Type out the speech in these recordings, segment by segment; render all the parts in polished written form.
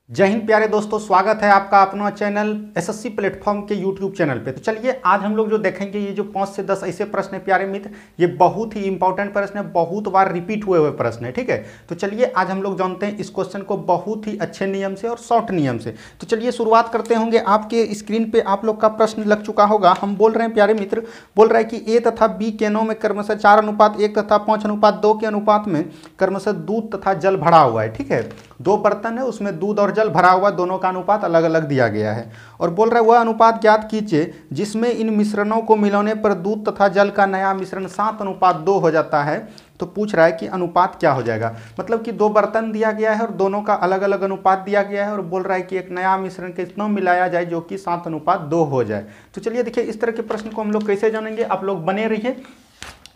जय हिंद प्यारे दोस्तों, स्वागत है आपका अपना चैनल एसएससी प्लेटफॉर्म के यूट्यूब चैनल पे। तो चलिए आज हम लोग जो देखेंगे ये जो 5 से 10 ऐसे प्रश्न है प्यारे मित्र, ये बहुत ही इंपॉर्टेंट प्रश्न है, बहुत बार रिपीट हुए प्रश्न है। ठीक है, तो चलिए आज हम लोग जानते हैं इस क्वेश्चन को बहुत ही अच्छे नियम से और शॉर्ट नियम से। तो चलिए शुरुआत करते होंगे। आपके स्क्रीन पे आप लोग का प्रश्न लग चुका होगा। हम बोल रहे हैं प्यारे मित्र, बोल रहा है कि ए तथा बी केनों में क्रमशः 4:1 तथा 5:2 के अनुपात में क्रमशः दूध तथा जल भरा हुआ है। ठीक है, दो बर्तन है, उसमें दूध और जल भरा हुआ, दोनों का अनुपात अलग अलग दिया गया है। और बोल रहा है वह अनुपात ज्ञात कीजिए जिसमें इन मिश्रणों को मिलाने पर दूध तथा जल का नया मिश्रण 7:2 हो जाता है। तो पूछ रहा है कि अनुपात क्या हो जाएगा। मतलब कि दो बर्तन दिया गया है और दोनों का अलग अलग अनुपात दिया गया है और बोल रहा है कि एक नया मिश्रण कितना मिलाया जाए जो कि 7:2 हो जाए। तो चलिए देखिए इस तरह के प्रश्न को हम लोग कैसे जानेंगे, आप लोग बने रहिए।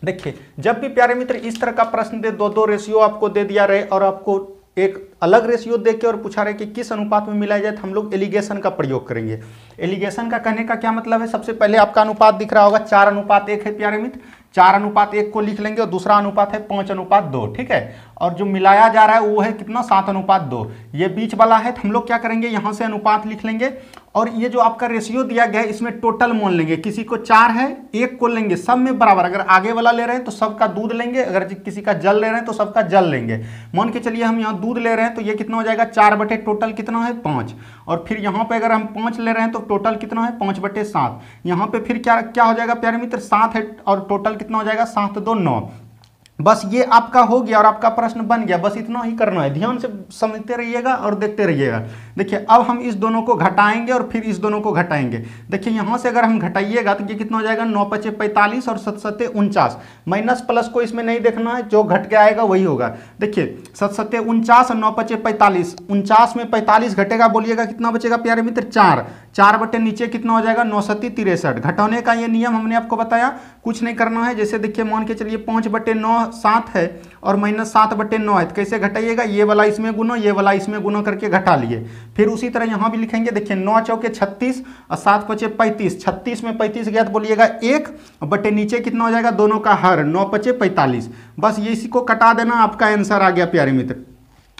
देखिए जब भी प्यारे मित्र इस तरह का प्रश्न दे, दो रेशियो आपको दे दिया रहे और आपको एक अलग रेशियो दे के और पूछा रहे कि किस अनुपात में मिलाया जाए, तो हम लोग एलिगेशन का प्रयोग करेंगे। एलिगेशन का कहने का क्या मतलब है, सबसे पहले आपका अनुपात दिख रहा होगा 4:1 है प्यारे मित्र। 4:1 को लिख लेंगे और दूसरा अनुपात है 5:2। ठीक है, और जो मिलाया जा रहा है वो है कितना, 7:2। ये बीच वाला है, तो हम लोग क्या करेंगे, यहाँ से अनुपात लिख लेंगे और ये जो आपका रेशियो दिया गया है इसमें टोटल मान लेंगे। किसी को 4 है, 1 को लेंगे, सब में बराबर। अगर आगे वाला ले रहे हैं तो सबका दूध लेंगे, अगर किसी का जल ले रहे हैं तो सबका जल लेंगे। मान के चलिए हम यहाँ दूध ले रहे हैं तो ये कितना हो जाएगा, 4 टोटल कितना है 5। और फिर यहाँ पे अगर हम 5 ले रहे हैं तो टोटल कितना है 5/7। यहाँ पे फिर क्या क्या हो जाएगा प्यारे मित्र, 7 है और टोटल कितना हो जाएगा 7 2 9। बस ये आपका हो गया और आपका प्रश्न बन गया। बस इतना ही करना है, ध्यान से समझते रहिएगा और देखते रहिएगा। देखिए अब हम इस दोनों को घटाएंगे और फिर इस दोनों को घटाएंगे। देखिए यहाँ से अगर हम घटाइएगा तो ये कितना हो जाएगा, 9×5 = 45 और 7×7 = 49। माइनस प्लस को इसमें नहीं देखना है, जो घट के आएगा वही होगा। देखिए 7×7 = 49 और 9×5 = 45। 49 में 45 घटेगा, बोलिएगा कितना बचेगा प्यारे मित्र, 4। 4 बटे नीचे कितना हो जाएगा, 9×7 = 63। घटाने का ये नियम हमने आपको बताया, कुछ नहीं करना है। जैसे देखिए मान के चलिए 5/9 7 है और -7/9 है, तो कैसे घटाइएगा, ये वाला इसमें गुना, ये वाला इसमें गुना करके घटा लिए। फिर उसी तरह यहाँ भी लिखेंगे। देखिए 9 चौके 36 और 7 5 35। 36 में 35 गया तो बोलिएगा 1 बटे नीचे कितना हो जाएगा, दोनों का हर, 9 5 45। बस ये इसी को कटा देना, आपका आंसर आ गया प्यारे मित्र।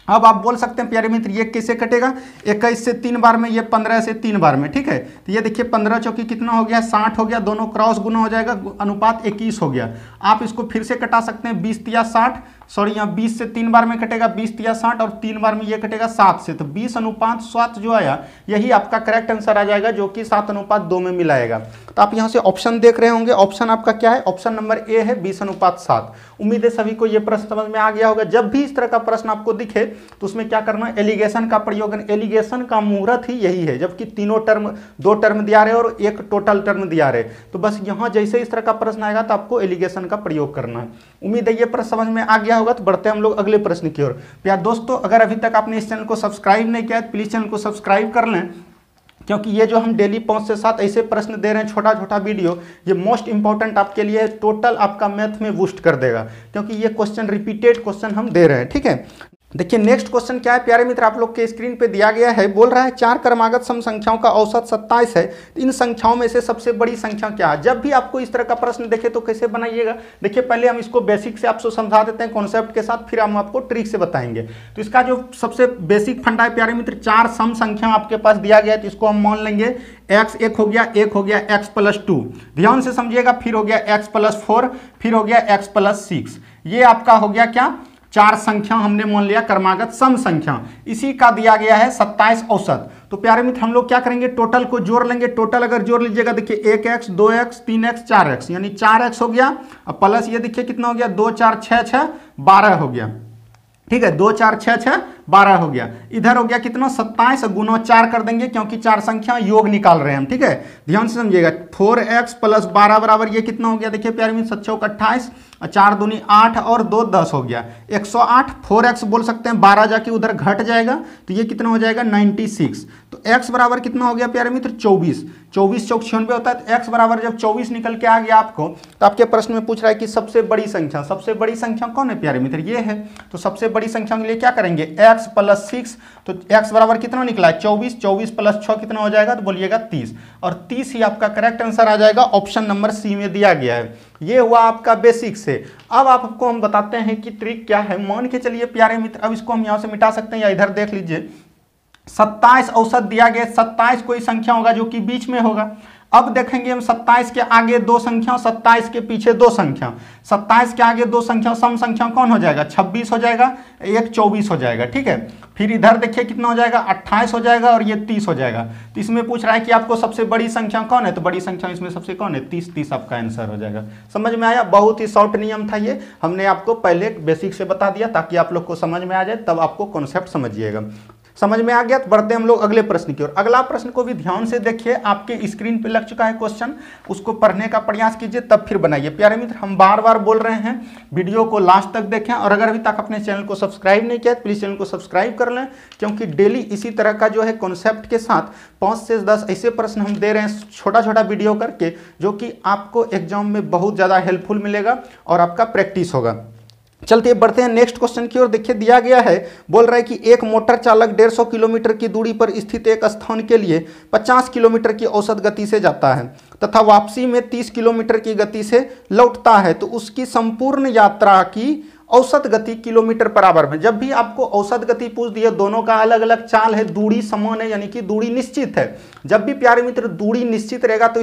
अब आप बोल सकते हैं प्यारे मित्र ये कैसे कटेगा, 21 से 3 बार में, ये 15 से 3 बार में। ठीक है, तो ये देखिए 15 चौकी कितना हो गया, 60 हो गया, दोनों क्रॉस गुना हो जाएगा, अनुपात 21 हो गया। आप इसको फिर से कटा सकते हैं, 20 तिया 60, सॉरी यहाँ 20 से 3 बार में कटेगा, 20 तिया 60 और 3 बार में ये कटेगा 7 से, तो 20:7 जो आया यही आपका करेक्ट आंसर आ जाएगा, जो कि 7:2 में मिलाएगा। तो आप यहाँ से ऑप्शन देख रहे होंगे, ऑप्शन आपका क्या है, ऑप्शन नंबर ए है 20:7। उम्मीद है सभी को ये प्रश्न समझ में आ गया होगा। जब भी इस तरह का प्रश्न आपको दिखे तो उसमें क्या करना है, एलिगेशन का प्रयोग। एलिगेशन का मुहूर्त ही यही है, जबकि तीनों टर्म, 2 टर्म दिया रहे और एक टोटल टर्म दिया रहे, तो बस यहाँ जैसे इस तरह का प्रश्न आएगा तो आपको एलिगेशन का प्रयोग करना है। उम्मीद है ये प्रश्न समझ में आ गया होगा। तो बढ़ते हैं हम लोग अगले प्रश्न की ओर। प्यार दोस्तों, अगर अभी तक आपने इस चैनल को सब्सक्राइब नहीं किया है तो प्लीज चैनल को सब्सक्राइब कर लें, क्योंकि ये जो हम डेली 5 से 7 ऐसे प्रश्न दे रहे हैं, छोटा छोटा वीडियो, ये मोस्ट इंपॉर्टेंट आपके लिए है। टोटल आपका मैथ में बूस्ट कर देगा, क्योंकि ये क्वेश्चन रिपीटेड क्वेश्चन हम दे रहे हैं। ठीक है, देखिए नेक्स्ट क्वेश्चन क्या है प्यारे मित्र, आप लोग के स्क्रीन पे दिया गया है। बोल रहा है 4 क्रमागत सम संख्याओं का औसत 27 है, इन संख्याओं में से सबसे बड़ी संख्या क्या है। जब भी आपको इस तरह का प्रश्न देखे तो कैसे बनाइएगा, देखिए पहले हम इसको बेसिक से आपको समझा देते हैं कॉन्सेप्ट के साथ, फिर हम आपको ट्रिक से बताएंगे। तो इसका जो सबसे बेसिक फंडा है प्यारे मित्र, 4 सम संख्या आपके पास दिया गया है, तो इसको हम मान लेंगे x 1 हो गया, 1 हो गया x + 2, ध्यान से समझिएगा। फिर हो गया x + 4, फिर हो गया x + 6। ये आपका हो गया क्या, 4 संख्या हमने मान लिया क्रमागत सम संख्या, इसी का दिया गया है 27 औसत। तो प्यारे मित्र हम लोग क्या करेंगे, टोटल को जोड़ लेंगे। टोटल अगर जोड़ लीजिएगा, देखिए 1x 2x 3x 4x, यानी 4x हो गया, और प्लस ये देखिए कितना हो गया, 2 4 6 6 12 हो गया। ठीक है, 2 4 6 6 12 हो गया। इधर हो गया कितना, 27 गुना 4 कर देंगे, क्योंकि 4 संख्या योग निकाल रहे हैं हम। ठीक है, ध्यान से समझिएगा। 4x + 12 बराबर ये कितना हो गया, देखिए प्यारे मित्र 7 चौक 28 और 4 दूनी 8 और 2 10 हो गया, 108। 4x बोल सकते हैं, 12 जाके उधर घट जाएगा, तो ये कितना हो जाएगा 96। तो x बराबर कितना हो गया प्यारे मित्र, 24। 24 चौक 96 होता है, तो x बराबर जब 24 निकल के आ गया आपको, तो आपके प्रश्न में पूछ रहा है कि सबसे बड़ी संख्या, सबसे बड़ी संख्या कौन है प्यारे मित्र, ये है। तो सबसे बड़ी संख्या के लिए क्या करेंगे, x + 6, तो x बराबर कितना निकला है 24, 24 + 6 कितना हो जाएगा, तो बोलिएगा 30, और 30 ही आपका करेक्ट आंसर आ जाएगा, ऑप्शन नंबर सी में दिया गया है। ये हुआ आपका बेसिक से। अब आपको हम बताते हैं कि ट्रिक क्या है। मान के चलिए प्यारे मित्र, अब इसको हम यहाँ से मिटा सकते हैं, या इधर देख लीजिए, 27 औसत दिया गया, 27 कोई संख्या होगा जो कि बीच में होगा। अब देखेंगे हम 27 के आगे दो संख्या, 27 के पीछे दो संख्या, 27 के आगे दो संख्या, सम संख्या कौन हो जाएगा, 26 हो जाएगा, एक 24 हो जाएगा, ठीक है। फिर इधर देखिए कितना हो जाएगा, 28 हो जाएगा और ये 30 हो जाएगा। तो इसमें पूछ रहा है कि आपको सबसे बड़ी संख्या कौन है, तो बड़ी संख्या इसमें सबसे कौन है, 30, 30 आपका आंसर हो जाएगा। समझ में आया, बहुत ही शॉर्ट नियम था ये, हमने आपको पहले बेसिक से बता दिया ताकि आप लोग को समझ में आ जाए, तब आपको कॉन्सेप्ट समझिएगा। समझ में आ गया, तो बढ़ते हैं हम लोग अगले प्रश्न की ओर। अगला प्रश्न को भी ध्यान से देखिए, आपके स्क्रीन पे लग चुका है क्वेश्चन, उसको पढ़ने का प्रयास कीजिए तब फिर बनाइए। प्यारे मित्र, हम बार बार बोल रहे हैं वीडियो को लास्ट तक देखें, और अगर अभी तक अपने चैनल को सब्सक्राइब नहीं किया तो प्लीज चैनल को सब्सक्राइब कर लें, क्योंकि डेली इसी तरह का जो है कॉन्सेप्ट के साथ 5 से 10 ऐसे प्रश्न हम दे रहे हैं छोटा छोटा वीडियो करके, जो कि आपको एग्जाम में बहुत ज़्यादा हेल्पफुल मिलेगा और आपका प्रैक्टिस होगा। चलते बढ़ते हैं नेक्स्ट क्वेश्चन की ओर। देखिए दिया गया है, बोल रहा है कि एक मोटर चालक 150 किलोमीटर की दूरी पर स्थित एक स्थान के लिए 50 किलोमीटर की औसत गति से जाता है तथा वापसी में 30 किलोमीटर की गति से लौटता है, तो उसकी संपूर्ण यात्रा की औसत गति किलोमीटर पर आवर में। जब भी आपको औसत गति पूछ दी है, दोनों का अलग अलग चाल है, दूरी समान है, यानी कि दूरी निश्चित है। जब भी प्यारे मित्र दूरी निश्चित रहेगा तो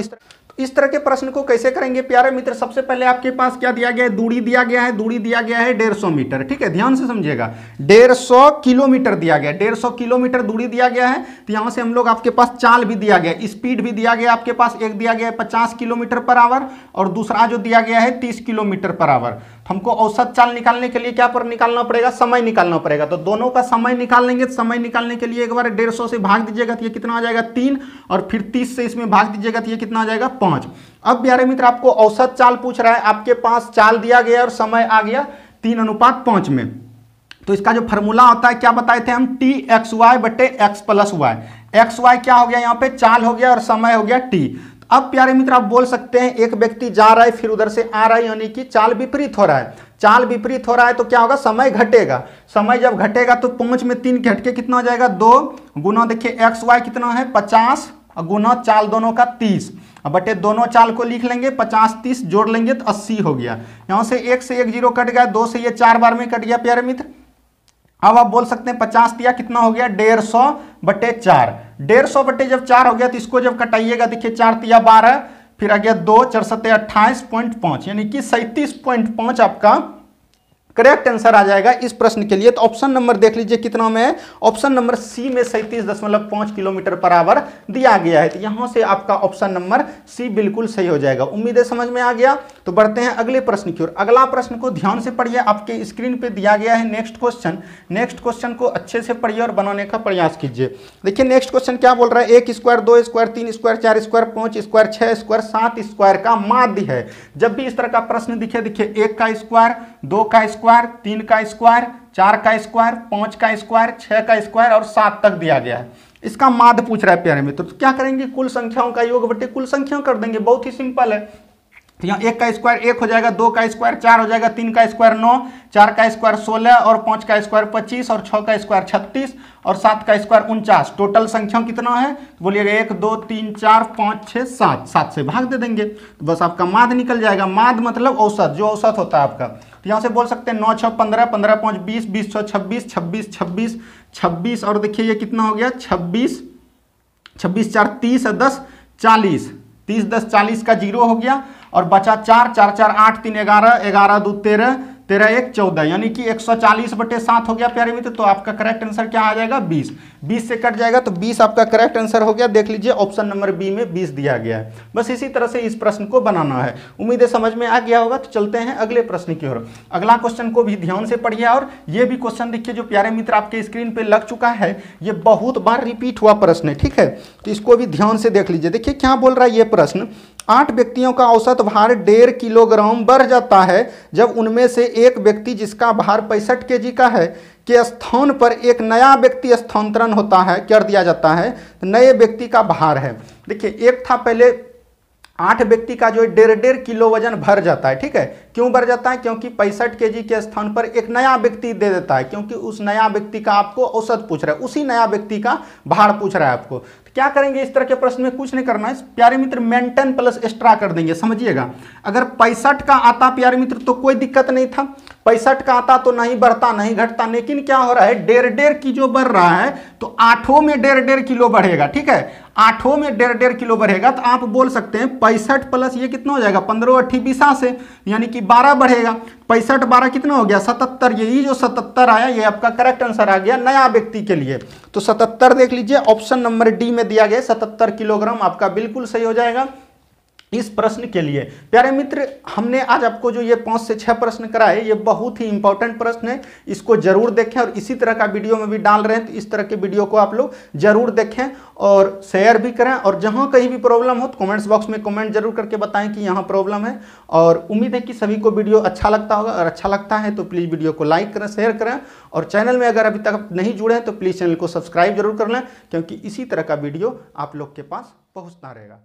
इस तरह के प्रश्न को कैसे करेंगे प्यारे मित्र। सबसे पहले आपके पास क्या दिया गया है, दूरी दिया गया है, दूरी दिया गया है 150 मीटर, ठीक है, ध्यान से समझिएगा। 150 किलोमीटर दिया गया, 150 किलोमीटर दूरी दिया गया है, तो यहां से हम लोग आपके पास चाल भी दिया गया, स्पीड भी दिया गया आपके पास, एक दिया गया है 50 किलोमीटर पर आवर और दूसरा जो दिया गया है 30 किलोमीटर पर आवर। हमको औसत चाल निकालने के लिए क्या पर निकालना पड़ेगा, समय निकालना पड़ेगा। तो दोनों का समय निकालेंगे, तो समय निकालने के लिए एक बार 150 से भाग दीजिएगा तो ये कितना आ जाएगा 3, और फिर 30 से इसमें भाग दीजिएगा तो ये कितना आ जाएगा 5। अब प्यारे मित्र आपको औसत चाल पूछ रहा है, आपके पास चाल दिया गया और समय आ गया 3:5 में। तो इसका जो फॉर्मूला होता है क्या बताए थे हम, T(xy)/x+y। xy क्या हो गया, यहाँ पे चाल हो गया और समय हो गया t। अब प्यारे मित्र आप बोल सकते हैं एक व्यक्ति जा रहा है फिर उधर से आ रहा है, यानी कि चाल विपरीत हो रहा है। चाल विपरीत हो रहा है तो क्या होगा, समय घटेगा। समय जब घटेगा तो 5 में 3 घट के कितना हो जाएगा 2 गुना, देखिए xy कितना है 50 गुना चाल दोनों का 30, बटे दोनों चाल को लिख लेंगे, 50 30 जोड़ लेंगे तो 80 हो गया। यहां से 1 से 1 0 कट गया, 2 से ये 4 बार में कट गया प्यारे मित्र। अब आप बोल सकते हैं 50 दिया कितना हो गया 150/4। 150 जब 4 हो गया तो इसको जब कटाइएगा, देखिए 4 तिया 12, फिर आ गया 2 4 7 28.5, यानी कि 37.5 आपका करेक्ट आंसर आ जाएगा इस प्रश्न के लिए। तो ऑप्शन नंबर देख लीजिए कितना में है, ऑप्शन नंबर सी में 37.5 किलोमीटर पर आवर दिया गया है। तो यहां से आपका ऑप्शन नंबर सी बिल्कुल सही हो जाएगा। उम्मीद है समझ में आ गया। तो बढ़ते हैं अगले प्रश्न की ओर। अगला प्रश्न को ध्यान से पढ़िए, आपके स्क्रीन पे दिया गया है नेक्स्ट क्वेश्चन। नेक्स्ट क्वेश्चन को अच्छे से पढ़िए और बनाने का प्रयास कीजिए। देखिए नेक्स्ट क्वेश्चन क्या बोल रहा है, 1 square 2 square 3 square 4 square 5 square 6 square 7 square का माध्य है। जब भी इस तरह का प्रश्न दिखे, देखिए 1 का स्क्वायर 2 का स्क्वायर 3 का स्क्वायर 4 का स्क्वायर 5 का स्क्वायर 6 का स्क्वायर और 7 तक दिया गया है। इसका माध्य पूछ रहा है प्यारे मित्र। तो क्या करेंगे, कुल संख्याओं का योग बटे कुल संख्या कर देंगे, बहुत ही सिंपल है। तो यहाँ 1 का स्क्वायर 1 हो जाएगा, 2 का स्क्वायर 4 हो जाएगा, 3 का स्क्वायर 9, 4 का स्क्वायर 16 और 5 का स्क्वायर 25 और 6 का स्क्वायर 36 और 7 का स्क्वायर 49। टोटल संख्या कितना है, तो बोलिएगा 1 2 3 4 5 6 7, 7 से भाग दे देंगे तो बस आपका माध्य निकल जाएगा। माध्य मतलब औसत, जो औसत होता है आपका। तो यहाँ से बोल सकते हैं 9 6 15 15 5 20 20 6 26 26 26 26 और देखिए ये कितना हो गया 26 26 4 30 10 40, 30 10 40 का 0 हो गया और बचा 4 4 4 8 3 11 11 2 13 13 1 14, यानी कि 140/7 हो गया प्यारे मित्र। तो आपका करेक्ट आंसर क्या आ जाएगा 20। 20 से कट जाएगा तो 20 आपका करेक्ट आंसर हो गया। देख लीजिए ऑप्शन नंबर बी में 20 दिया गया है। बस इसी तरह से इस प्रश्न को बनाना है। उम्मीद है समझ में आ गया होगा। तो चलते हैं अगले प्रश्न की ओर। अगला क्वेश्चन को भी ध्यान से पढ़िए और ये भी क्वेश्चन देखिए जो प्यारे मित्र आपके स्क्रीन पे लग चुका है, ये बहुत बार रिपीट हुआ प्रश्न है, ठीक है। तो इसको भी ध्यान से देख लीजिए। देखिए क्या बोल रहा है ये प्रश्न, 8 व्यक्तियों का औसत भार 1.5 किलोग्राम बढ़ जाता है जब उनमें से एक व्यक्ति जिसका भार 65 केजी का है के स्थान पर एक नया व्यक्ति स्थानांतरण होता है, कर दिया जाता है, तो नए व्यक्ति का भार है। देखिए एक था पहले 8 व्यक्ति का जो 1.5 किलो वजन भर जाता है, ठीक है। क्यों बढ़ जाता है? क्योंकि 65 kg के स्थान पर एक नया व्यक्ति दे देता है, क्योंकि उस नया व्यक्ति का आपको औसत पूछ रहा है, उसी नया व्यक्ति का भार पूछ रहा है आपको। तो क्या करेंगे इस तरह के प्रश्न में? कुछ नहीं करना है प्यारे मित्र, मेंटेन प्लस एक्स्ट्रा कर देंगे। समझिएगा, अगर 65 का आता प्यारे मित्र तो कोई दिक्कत नहीं था, 65 का आता तो नहीं बढ़ता नहीं घटता, लेकिन क्या हो रहा है 1.5 किलो बढ़ रहा है, तो 8 में 1.5 किलो बढ़ेगा। ठीक है, 8 में 1.5 किलो बढ़ेगा, तो आप बोल सकते हैं 65 प्लस ये कितना हो जाएगा 15 8 20 से, यानी कि 12 बढ़ेगा। 65 12 कितना हो गया 77। यही जो 77 आया ये आपका करेक्ट आंसर आ गया नया व्यक्ति के लिए। तो 77 देख लीजिए, ऑप्शन नंबर डी में दिया गया 77 किलोग्राम आपका बिल्कुल सही हो जाएगा इस प्रश्न के लिए। प्यारे मित्र, हमने आज आपको जो ये 5 से 6 प्रश्न कराए, ये बहुत ही इंपॉर्टेंट प्रश्न है, इसको जरूर देखें। और इसी तरह का वीडियो में भी डाल रहे हैं, तो इस तरह के वीडियो को आप लोग जरूर देखें और शेयर भी करें। और जहां कहीं भी प्रॉब्लम हो तो कमेंट्स बॉक्स में कमेंट जरूर करके बताएं कि यहाँ प्रॉब्लम है। और उम्मीद है कि सभी को वीडियो अच्छा लगता होगा, और अच्छा लगता है तो प्लीज़ वीडियो को लाइक करें, शेयर करें। और चैनल में अगर अभी तक नहीं जुड़े हैं तो प्लीज़ चैनल को सब्सक्राइब जरूर कर लें, क्योंकि इसी तरह का वीडियो आप लोग के पास पहुँचता रहेगा।